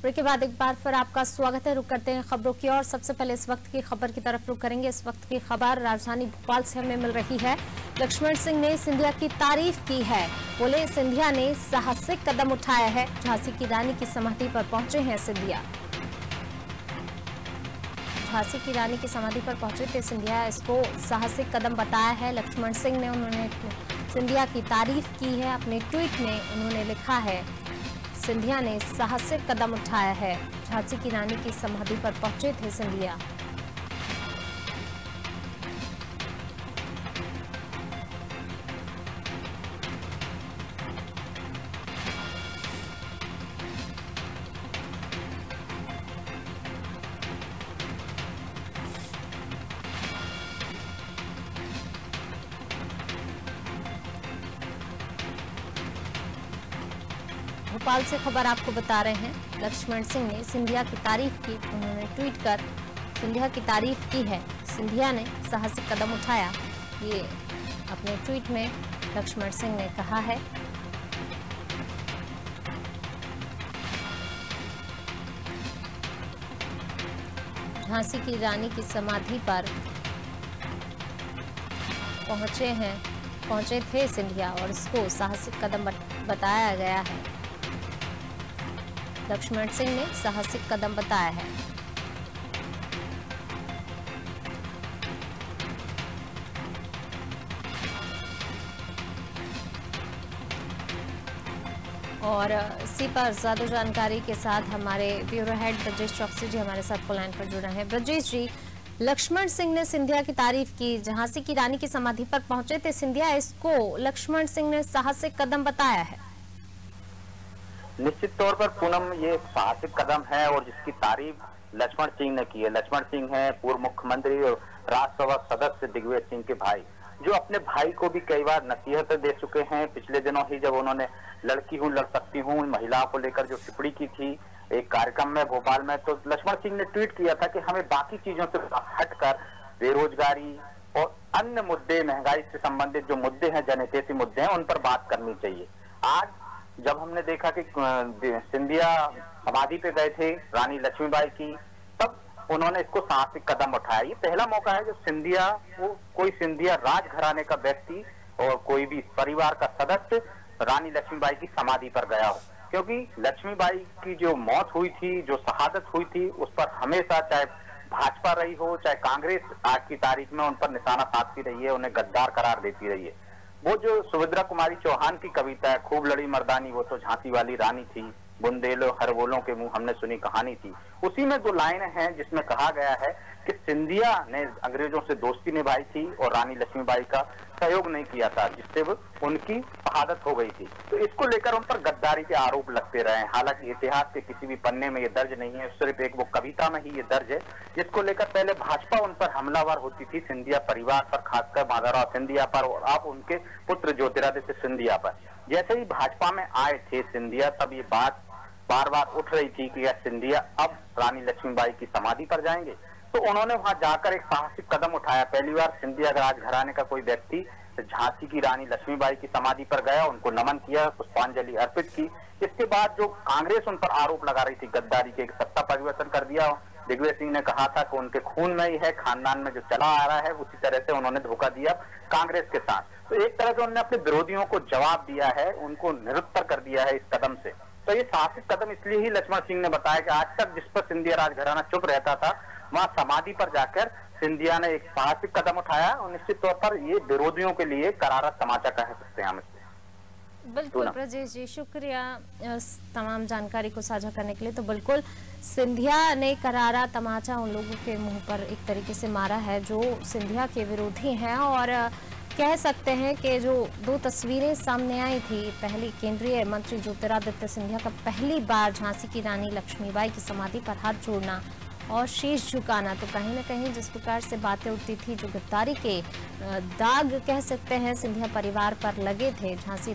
Break के बाद एक बार फिर आपका स्वागत है। रुक करते हैं खबरों की और सबसे पहले इस वक्त की खबर की तरफ रुक करेंगे। इस वक्त की खबर राजधानी भोपाल से हमें मिल रही है। लक्ष्मण सिंह ने सिंधिया की तारीफ की है। बोले सिंधिया ने साहसिक कदम उठाया है। झांसी की रानी की समाधि पर पहुंचे हैं सिंधिया। झांसी की रानी की समाधि पर पहुंचे थे सिंधिया। इसको साहसिक कदम बताया है लक्ष्मण सिंह ने। उन्होंने सिंधिया की तारीफ की है। अपने ट्वीट में उन्होंने लिखा है सिंधिया ने साहसिक कदम उठाया है। झांसी की रानी की समाधि पर पहुंचे थे सिंधिया। भोपाल से खबर आपको बता रहे हैं। लक्ष्मण सिंह ने सिंधिया की तारीफ की। उन्होंने ट्वीट कर सिंधिया की तारीफ की है। सिंधिया ने साहसिक कदम उठाया, ये अपने ट्वीट में लक्ष्मण सिंह ने कहा है। झांसी की रानी की समाधि पर पहुंचे थे सिंधिया और इसको साहसिक कदम बताया गया है। लक्ष्मण सिंह ने साहसिक कदम बताया है। और इसी पर ज्यादा जानकारी के साथ हमारे ब्यूरो हेड ब्रजेश चौकसी जी हमारे साथ फोन लाइन पर जुड़े हैं। ब्रजेश जी, लक्ष्मण सिंह ने सिंधिया की तारीफ की। झांसी की रानी की समाधि पर पहुंचे थे सिंधिया। इसको लक्ष्मण सिंह ने साहसिक कदम बताया है। निश्चित तौर पर पूनम, ये साहसिक कदम है और जिसकी तारीफ लक्ष्मण सिंह ने की है। लक्ष्मण सिंह है पूर्व मुख्यमंत्री और राज्यसभा सदस्य दिग्विजय सिंह के भाई, जो अपने भाई को भी कई बार नसीहत दे चुके हैं। पिछले दिनों ही जब उन्होंने लड़की हूं लड़ सकती हूं महिलाओं को लेकर जो टिप्पणी की थी एक कार्यक्रम में भोपाल में, तो लक्ष्मण सिंह ने ट्वीट किया था कि हमें बाकी चीजों से हटकर बेरोजगारी और अन्य मुद्दे, महंगाई से संबंधित जो मुद्दे हैं, जनहितैषी मुद्दे हैं, उन पर बात करनी चाहिए। आज जब हमने देखा कि सिंधिया समाधि पे गए थे रानी लक्ष्मीबाई की, तब उन्होंने इसको साहसिक कदम उठाया। ये पहला मौका है जब सिंधिया, वो कोई सिंधिया राजघराने का व्यक्ति और कोई भी परिवार का सदस्य रानी लक्ष्मीबाई की समाधि पर गया हो, क्योंकि लक्ष्मीबाई की जो मौत हुई थी, जो शहादत हुई थी, उस पर हमेशा चाहे भाजपा रही हो चाहे कांग्रेस आज की तारीख में उन पर निशाना साधती रही है, उन्हें गद्दार करार देती रही है। वो जो सुभद्रा कुमारी चौहान की कविता है, खूब लड़ी मर्दानी वो तो झांसी वाली रानी थी, बुंदेलो हर बोलों के मुंह हमने सुनी कहानी थी, उसी में दो लाइन हैं जिसमें कहा गया है कि सिंधिया ने अंग्रेजों से दोस्ती निभाई थी और रानी लक्ष्मीबाई का सहयोग नहीं किया था, जिससे वो उनकी शहादत हो गई थी। तो इसको लेकर उन पर गद्दारी के आरोप लगते रहे। हालांकि इतिहास के किसी भी पन्ने में ये दर्ज नहीं है, सिर्फ एक वो कविता में ही ये दर्ज है, जिसको लेकर पहले भाजपा उन पर हमलावर होती थी, सिंधिया परिवार पर, खासकर माधवराव सिंधिया पर और अब उनके पुत्र ज्योतिरादित्य सिंधिया पर। जैसे ही भाजपा में आए थे सिंधिया, तब ये बात बार बार उठ रही थी कि सिंधिया अब रानी लक्ष्मीबाई की समाधि पर जाएंगे, तो उन्होंने वहां जाकर एक साहसिक कदम उठाया। पहली बार सिंधिया राजघराने का कोई व्यक्ति झांसी की रानी लक्ष्मीबाई की समाधि पर गया, उनको नमन किया, पुष्पांजलि अर्पित की। इसके बाद जो कांग्रेस उन पर आरोप लगा रही थी गद्दारी के, सत्ता परिवर्तन कर दिया, दिग्विजय सिंह ने कहा था कि उनके खून में ही है, खानदान में जो चला आ रहा है, उसी तरह से उन्होंने धोखा दिया कांग्रेस के साथ। तो एक तरह से उन्होंने अपने विरोधियों को जवाब दिया है, उनको निरुत्तर कर दिया है इस कदम से। तो ये साहसिक कदम इसलिए ही लक्ष्मण सिंह ने बताया कि आज तक जिस पर सिंधिया राजघराना चुप रहता था, वहां समाधि पर जाकर सिंधिया ने एक साहसिक कदम उठाया और निश्चित तौर पर ये विरोधियों के लिए करारा तमाचा कह सकते हैं हम इससे। बिल्कुल ब्रजेश जी, शुक्रिया तमाम जानकारी को साझा करने के लिए। तो बिल्कुल सिंधिया ने करारा तमाचा उन लोगों के मुंह पर एक तरीके से मारा है जो सिंधिया के विरोधी हैं। और कह सकते हैं कि जो दो तस्वीरें सामने आई थी, पहली केंद्रीय मंत्री ज्योतिरादित्य सिंधिया का पहली बार झांसी की रानी लक्ष्मीबाई की समाधि पर हाथ जोड़ना और शीश झुकाना, तो कहीं ना कहीं जिस प्रकार से बातें उठती थी, जो गद्दारी के दाग कह सकते हैं सिंधिया परिवार पर लगे थे झांसी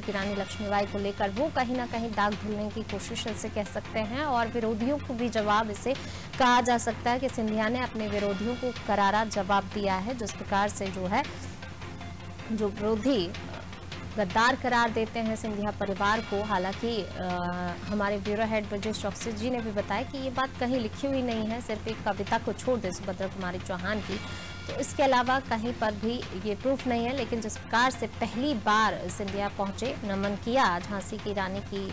की रानी लक्ष्मीबाई को लेकर, वो कहीं ना कहीं दाग धुलने की कोशिश से कह सकते हैं। और विरोधियों को भी जवाब इसे कहा जा सकता है कि सिंधिया ने अपने विरोधियों को करारा जवाब दिया है। जिस प्रकार से जो विरोधी गद्दार करार देते हैं सिंधिया परिवार को। हालांकि हमारे ब्यूरो हेड ब्रजेश चौकसी जी ने भी बताया कि ये बात कहीं लिखी हुई नहीं है, सिर्फ एक कविता को छोड़ दे सुभद्रा कुमारी चौहान की, तो इसके अलावा कहीं पर भी ये प्रूफ नहीं है। लेकिन जिस प्रकार से पहली बार सिंधिया पहुंचे, नमन किया, झांसी की रानी की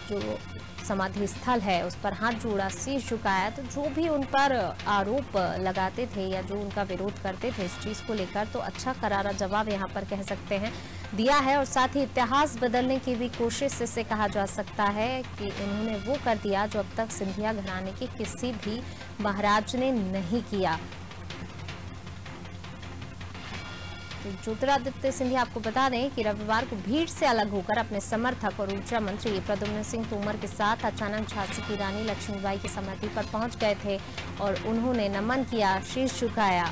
जो समाधि स्थल है उस पर हाथ जोड़ा, शीश झुकाया, तो जो भी उन पर आरोप लगाते थे या जो उनका विरोध करते थे इस चीज को लेकर, तो अच्छा करारा जवाब यहाँ पर कह सकते हैं दिया है। और साथ ही इतिहास बदलने की भी कोशिश इससे कहा जा सकता है कि उन्होंने वो कर दिया जो अब तक सिंधिया घराने के किसी भी महाराज ने नहीं किया। तो ज्योतिरादित्य सिंधिया आपको बता दें कि रविवार को भीड़ से अलग होकर अपने समर्थक और ऊर्जा मंत्री प्रद्युम्न सिंह तोमर के साथ अचानक झांसी की रानी लक्ष्मीबाई की समाधि पर पहुंच गए थे और उन्होंने नमन किया, शीश झुकाया।